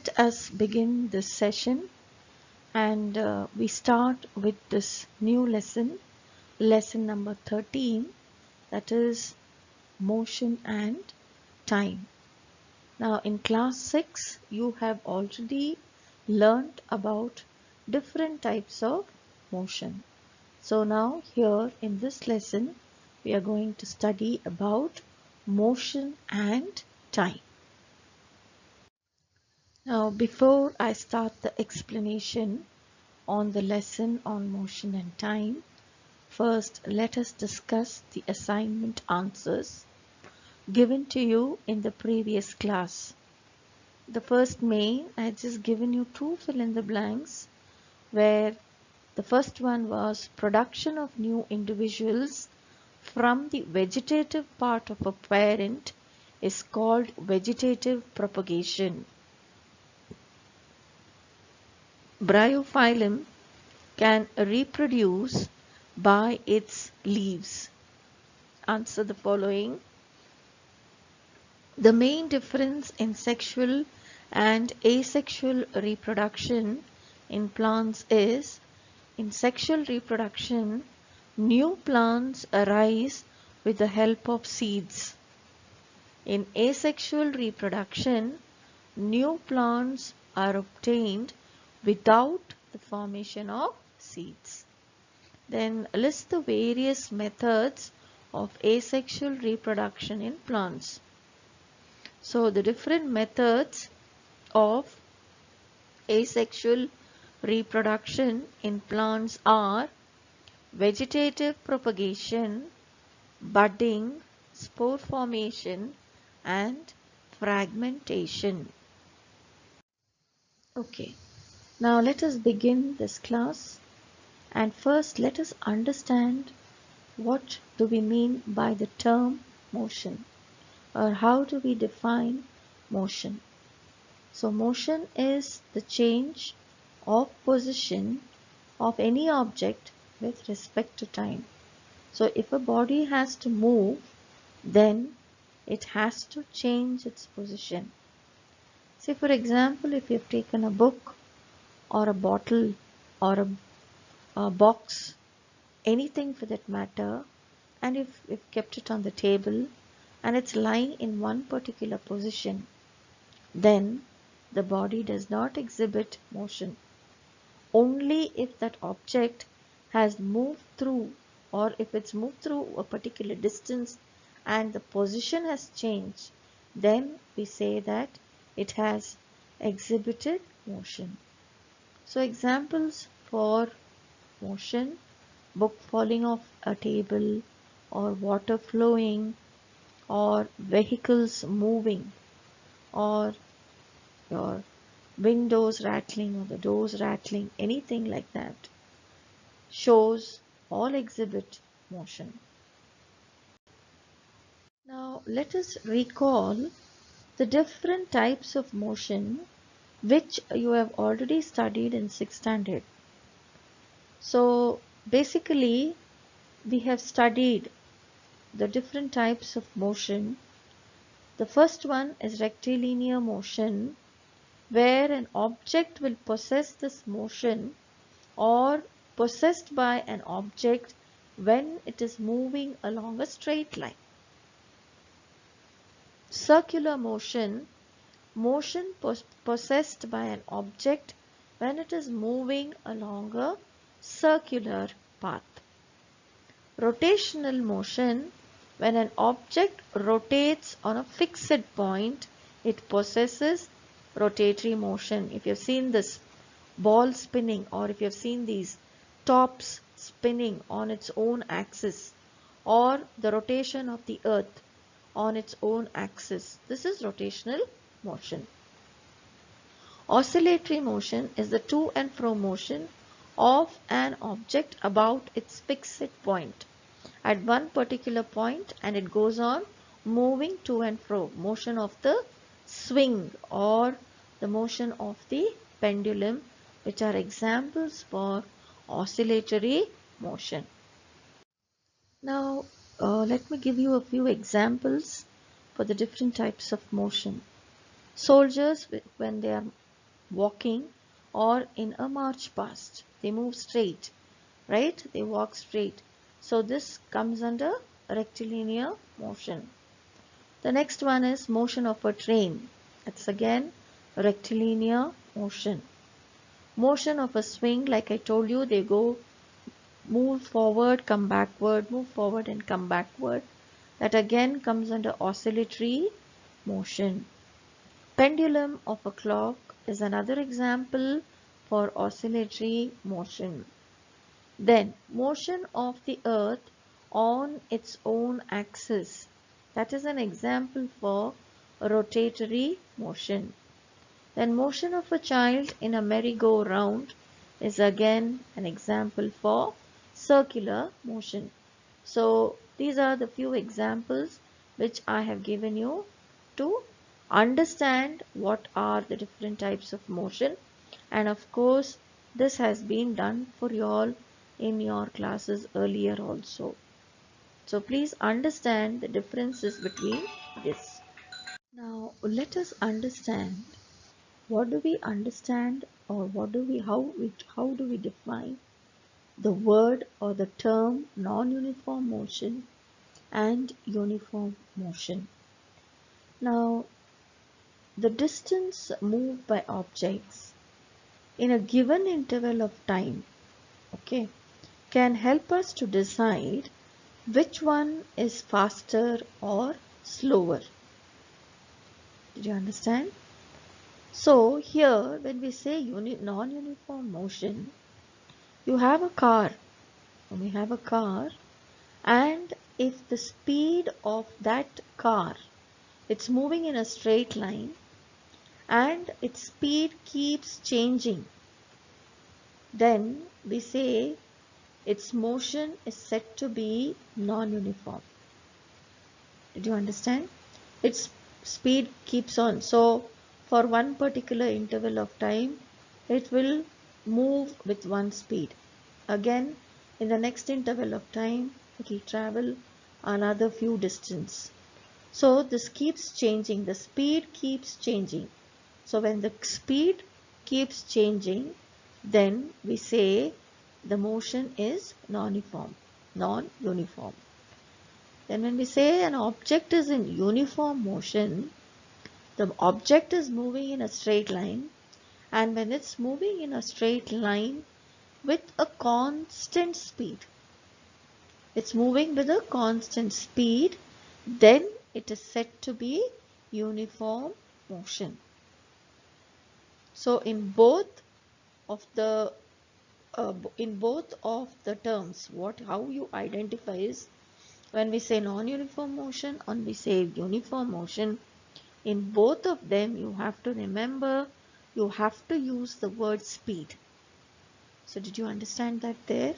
Let us begin this session, and we start with this new lesson number 13, that is motion and time. Now in class 6 you have already learnt about different types of motion. So now here in this lesson we are going to study about motion and time. Now before I start the explanation on the lesson on motion and time, first let us discuss the assignment answers given to you in the previous class. The first main, I had just given you two fill in the blanks, where the first one was production of new individuals from the vegetative part of a parent is called vegetative propagation. Bryophyllum can reproduce by its leaves. Answer the following. The main difference in sexual and asexual reproduction in plants is, in sexual reproduction, new plants arise with the help of seeds. In asexual reproduction, new plants are obtained without the formation of seeds. Then list the various methods of asexual reproduction in plants. So the different methods of asexual reproduction in plants are vegetative propagation, budding, spore formation, and fragmentation. Okay, now let us begin this class, and first let us understand what do we mean by the term motion, or how do we define motion. So motion is the change of position of any object with respect to time. So if a body has to move, then it has to change its position. Say for example, if you've taken a book or a bottle or a box, anything for that matter, and if you've kept it on the table and it's lying in one particular position, then the body does not exhibit motion. Only if that object has moved through, or if it's moved through a particular distance and the position has changed, then we say that it has exhibited motion. So examples for motion: book falling off a table, or water flowing, or vehicles moving, or your windows rattling or the doors rattling, anything like that shows, all exhibit motion. Now let us recall the different types of motion which you have already studied in 6th standard. So basically we have studied the different types of motion. The first one is rectilinear motion, where an object will possess this motion or possessed by an object when it is moving along a straight line. Circular motion, motion possessed by an object when it is moving along a circular path. Rotational motion, when an object rotates on a fixed point, it possesses rotatory motion. If you have seen this ball spinning, or if you have seen these tops spinning on its own axis, or the rotation of the earth on its own axis, this is rotational motion. Oscillatory motion is the to and fro motion of an object about its fixed point at one particular point, and it goes on moving to and fro. Motion of the swing or the motion of the pendulum, which are examples for oscillatory motion. Now let me give you a few examples for the different types of motion. Soldiers, when they are walking or in a march past. They move straight, right? They walk straight. So this comes under rectilinear motion. The next one is motion of a train. It's again rectilinear motion. Motion of a swing, like I told you, they go move forward, come backward, move forward and come backward. That again comes under oscillatory motion. Pendulum of a clock is another example for oscillatory motion. Then motion of the earth on its own axis. That is an example for rotatory motion. Then motion of a child in a merry-go-round is again an example for circular motion. So these are the few examples which I have given you to understand what are the different types of motion, and of course this has been done for you all in your classes earlier also. So please understand the differences between this. Now let us understand what do we understand, or how do we define the word or the term non-uniform motion and uniform motion. Now, the distance moved by objects in a given interval of time, okay, can help us to decide which one is faster or slower. Did you understand? So here when we say non-uniform motion, you have a car. We have a car, and if the speed of that car, it's moving in a straight line and its speed keeps changing, then we say its motion is said to be non-uniform. Did you understand? Its speed keeps on. So for one particular interval of time, it will move with one speed. Again, in the next interval of time, it will travel another few distance. So this keeps changing, the speed keeps changing. So when the speed keeps changing, then we say the motion is non-uniform. Then when we say an object is in uniform motion, the object is moving in a straight line, and when it's moving in a straight line with a constant speed, it's moving with a constant speed, then it is said to be uniform motion. So in both of the terms, how you identify is when we say non-uniform motion and we say uniform motion, in both of them you have to remember, you have to use the word speed. So did you understand that there?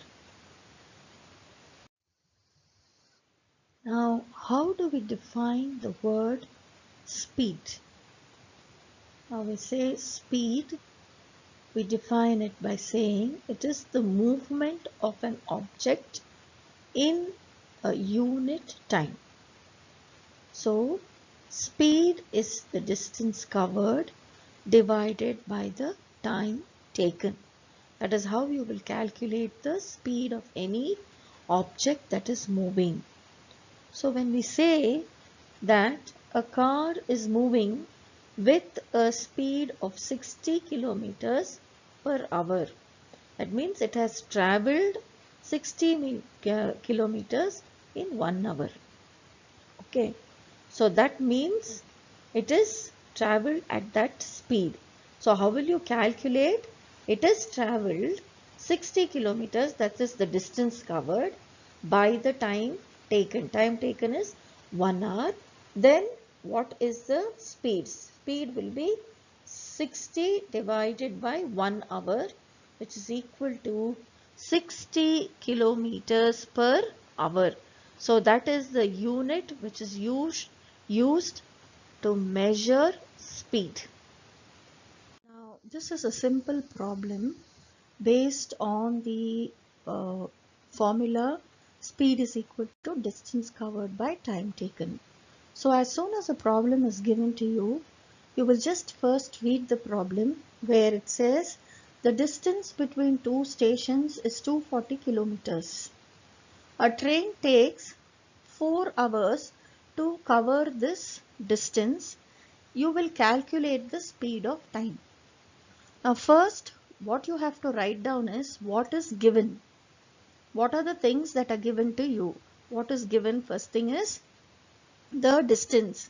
Now how do we define the word speed? Now we say speed, we define it by saying it is the movement of an object in a unit time. So speed is the distance covered divided by the time taken. That is how you will calculate the speed of any object that is moving. So when we say that a car is moving with a speed of 60 kilometers per hour, that means it has traveled 60 kilometers in 1 hour. Okay, so that means it is traveled at that speed. So how will you calculate? It is traveled 60 kilometers, that is the distance covered, by the time taken. Time taken is 1 hour. Then what is the speed? Speed will be 60 divided by 1 hour, which is equal to 60 kilometers per hour. So that is the unit which is used to measure speed. Now this is a simple problem based on the formula speed is equal to distance covered by time taken. So as soon as a problem is given to you, You will just first read the problem where it says the distance between two stations is 240 kilometers. A train takes 4 hours to cover this distance. You will calculate the speed of time. Now first, what you have to write down is what is given. What are the things that are given to you? What is given? First thing is the distance.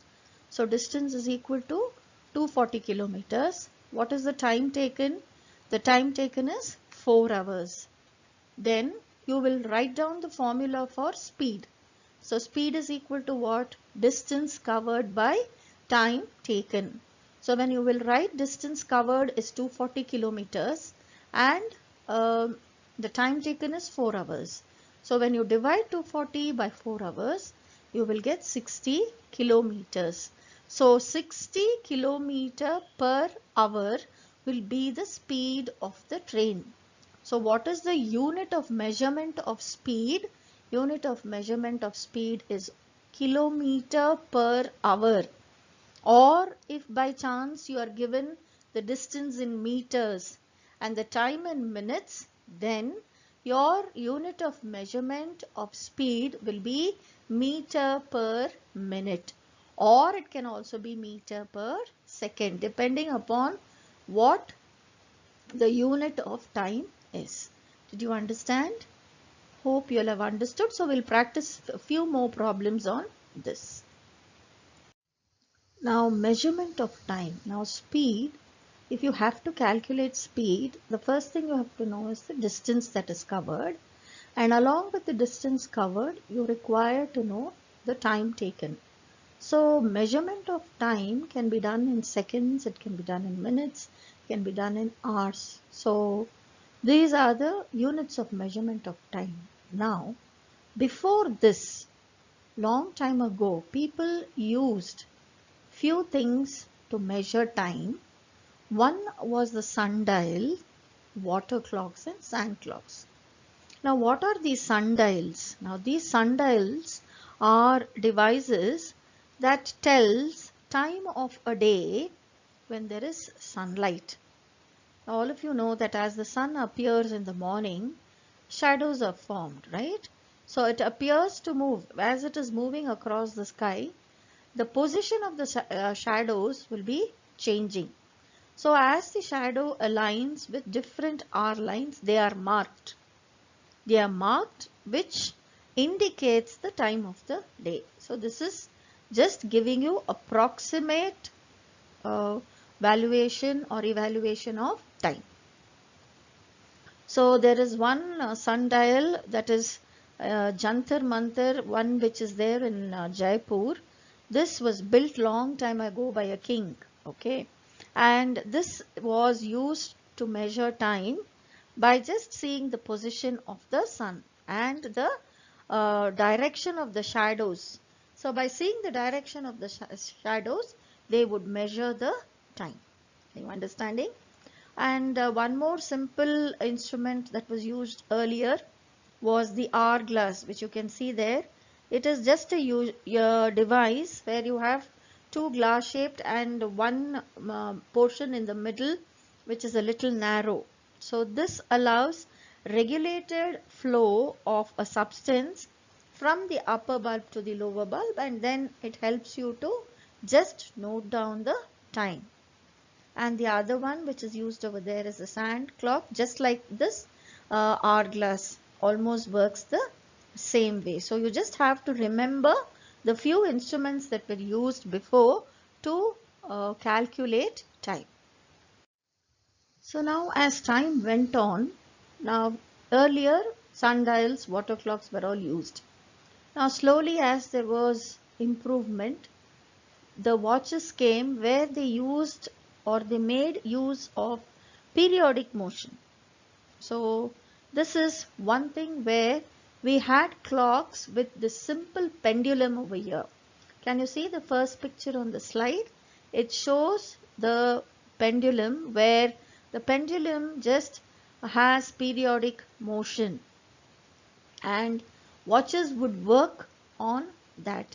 So distance is equal to 240 kilometers. What is the time taken? The time taken is 4 hours. Then you will write down the formula for speed. So speed is equal to what? Distance covered by time taken. So when you will write distance covered is 240 kilometers and the time taken is 4 hours. So when you divide 240 by 4 hours, you will get 60 kilometers. So 60 kilometer per hour will be the speed of the train. So what is the unit of measurement of speed? Unit of measurement of speed is kilometer per hour. Or if by chance you are given the distance in meters and the time in minutes, then your unit of measurement of speed will be meter per minute, or it can also be meter per second, depending upon what the unit of time is. Did you understand? Hope you'll have understood. So we'll practice a few more problems on this. Now measurement of time. Now speed, if you have to calculate speed, the first thing you have to know is the distance that is covered, and along with the distance covered you require to know the time taken. So measurement of time can be done in seconds, it can be done in minutes, it can be done in hours. So these are the units of measurement of time. Now before this, long time ago, people used few things to measure time. One was the sundial, water clocks and sand clocks. Now what are these sundials? Now these sundials are devices that tells time of a day when there is sunlight. Now, all of you know that as the sun appears in the morning, shadows are formed, right? So it appears to move. As it is moving across the sky, the position of the shadows will be changing. So as the shadow aligns with different hour lines, they are marked. They are marked, which indicates the time of the day. So this is just giving you approximate valuation or evaluation of time. So there is one sundial, that is Jantar Mantar, one which is there in Jaipur. This was built long time ago by a king, okay, and this was used to measure time by just seeing the position of the sun and the direction of the shadows. So by seeing the direction of the shadows, they would measure the time. Are you understanding? And one more simple instrument that was used earlier was the hourglass, which you can see there. It is just a device where you have two glass shaped and one portion in the middle which is a little narrow. So this allows regulated flow of a substance from the upper bulb to the lower bulb, and then it helps you to just note down the time. And the other one which is used over there is a sand clock, just like this hourglass, almost works the same way. So you just have to remember the few instruments that were used before to calculate time. So now as time went on, now earlier sundials, water clocks were all used. Now slowly, as there was improvement, the watches came where they used or they made use of periodic motion. So this is one thing where we had clocks with this simple pendulum over here. Can you see the first picture on the slide? It shows the pendulum where the pendulum just has periodic motion, and watches would work on that.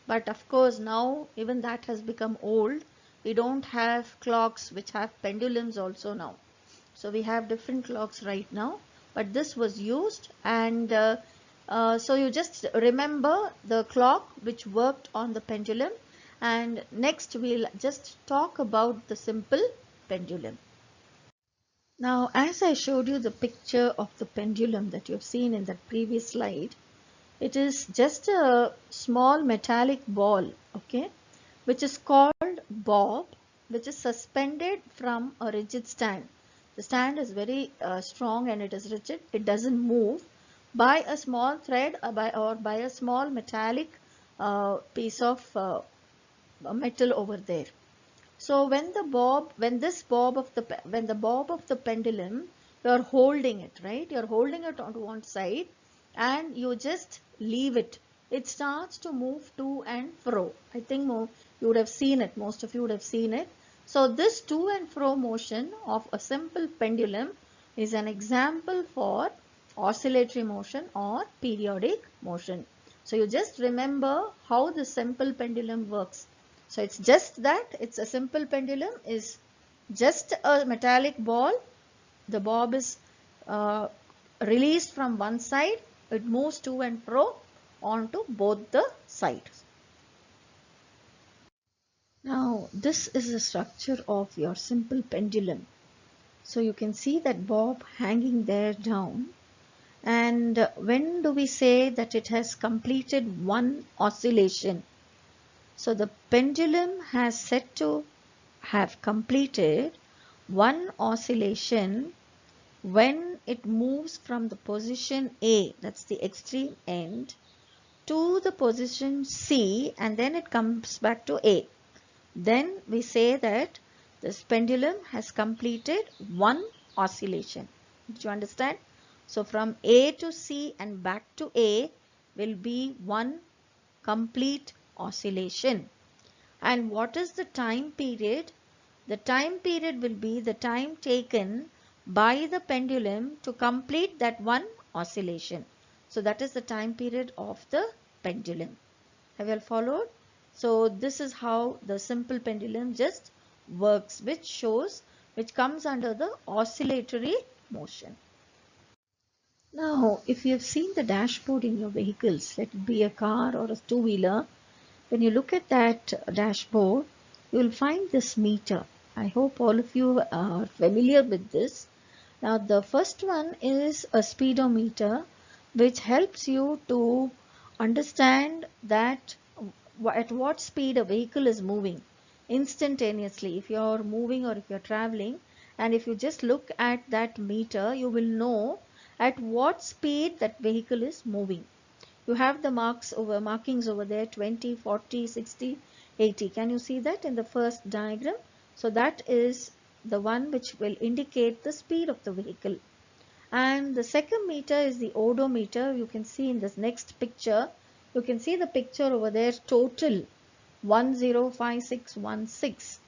But of course now even that has become old. we don't have clocks which have pendulums also now. So we have different clocks right now, but this was used, and so you just remember the clock which worked on the pendulum, and next we'll just talk about the simple pendulum. Now, as I showed you the picture of the pendulum that you've seen in that previous slide, it is just a small metallic ball, okay, which is called bob, which is suspended from a rigid stand. The stand is very strong and it is rigid. It doesn't move by a small thread or by a small metallic piece of metal over there. So when the bob of the pendulum, you are holding it, right? You are holding it on one side and you just leave it. It starts to move to and fro. I think you would have seen it. Most of you would have seen it. So this to and fro motion of a simple pendulum is an example for oscillatory motion or periodic motion. So you just remember how the simple pendulum works. So it's just that it's a simple pendulum is just a metallic ball. The bob is released from one side. It moves to and fro onto both the sides. Now this is the structure of your simple pendulum. So you can see that bob hanging there down. And when do we say that it has completed one oscillation? So the pendulum has said to have completed one oscillation when it moves from the position A, that's the extreme end, to the position C, and then it comes back to A. Then we say that this pendulum has completed one oscillation. Did you understand? So from A to C and back to A will be one complete oscillation. And what is the time period? The time period will be the time taken by the pendulum to complete that one oscillation. So that is the time period of the pendulum. Have you all followed? So this is how the simple pendulum just works, which comes under the oscillatory motion. Now, if you have seen the dashboard in your vehicles, let it be a car or a two-wheeler, when you look at that dashboard, you will find this meter. I hope all of you are familiar with this. Now, the first one is a speedometer, which helps you to understand that at what speed a vehicle is moving instantaneously. If you are moving or if you are traveling, and if you just look at that meter, you will know at what speed that vehicle is moving. You have the markings over there, 20, 40, 60, 80. Can you see that in the first diagram? So that is the one which will indicate the speed of the vehicle. And the second meter is the odometer. You can see in this next picture, you can see the picture over there, total 105616.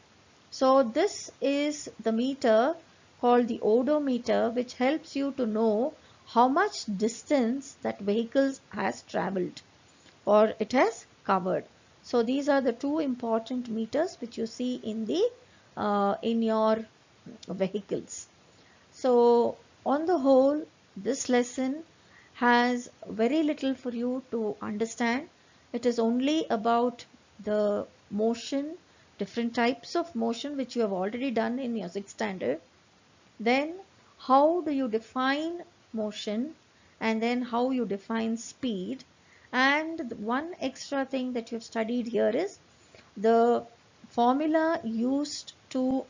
So this is the meter called the odometer, which helps you to know how much distance that vehicle has traveled or it has covered. So these are the two important meters which you see in your vehicles. So on the whole, this lesson has very little for you to understand. It is only about the motion, different types of motion which you have already done in your 6th standard. Then how do you define motion, and then how you define speed. And one extra thing that you have studied here is the formula used to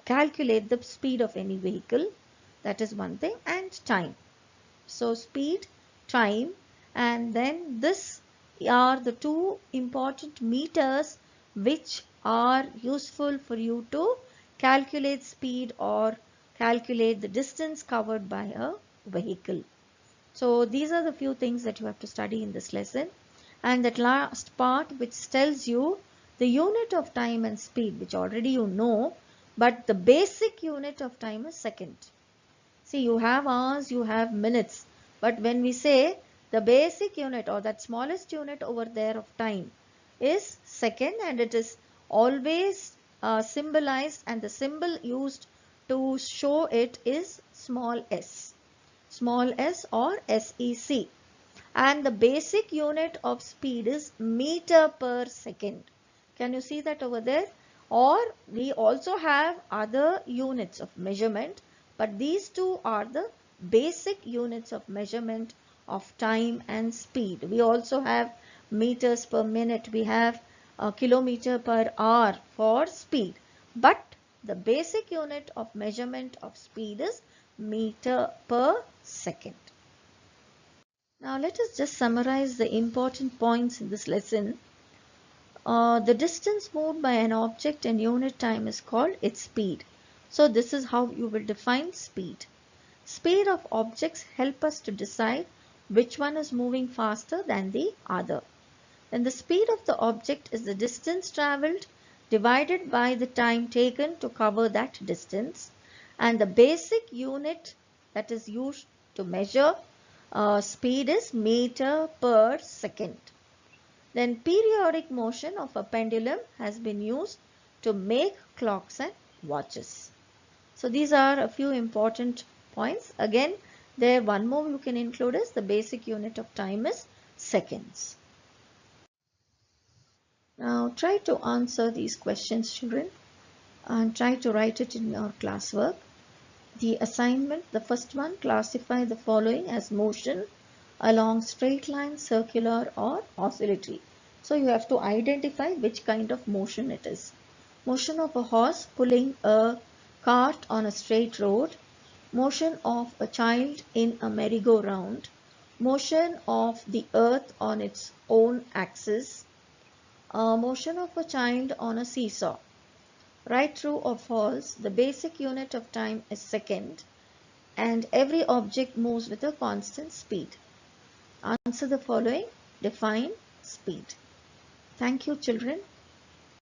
calculate the speed of any vehicle. That is one thing. And time. So speed, time, and then this are the two important meters which are useful for you to calculate speed or calculate the distance covered by a vehicle. So these are the few things that you have to study in this lesson. And that last part which tells you the unit of time and speed, which already you know, but the basic unit of time is second. See, you have hours, you have minutes, but when we say the basic unit or that smallest unit over there of time is second, and it is always symbolized, and the symbol used to show it is small s or SEC. And the basic unit of speed is meter per second. Can you see that over there? Or we also have other units of measurement, but these two are the basic units of measurement of time and speed. We also have meters per minute, we have a kilometer per hour for speed, but the basic unit of measurement of speed is meter per second. Now let us just summarize the important points in this lesson. The distance moved by an object in unit time is called its speed. So this is how you will define speed. Speed of objects help us to decide which one is moving faster than the other. Then the speed of the object is the distance traveled divided by the time taken to cover that distance, and the basic unit that is used to measure speed is meter per second. Then periodic motion of a pendulum has been used to make clocks and watches. So these are a few important points. Again, there one more you can include is the basic unit of time is seconds. Now try to answer these questions, children, and try to write it in your classwork. The assignment, the first one, classify the following as motion along straight line, circular or oscillatory. So you have to identify which kind of motion it is. Motion of a horse pulling a cart on a straight road, motion of a child in a merry-go-round, motion of the earth on its own axis, motion of a child on a seesaw. Right, true or false, the basic unit of time is second and every object moves with a constant speed. Answer the following, define speed. Thank you, children.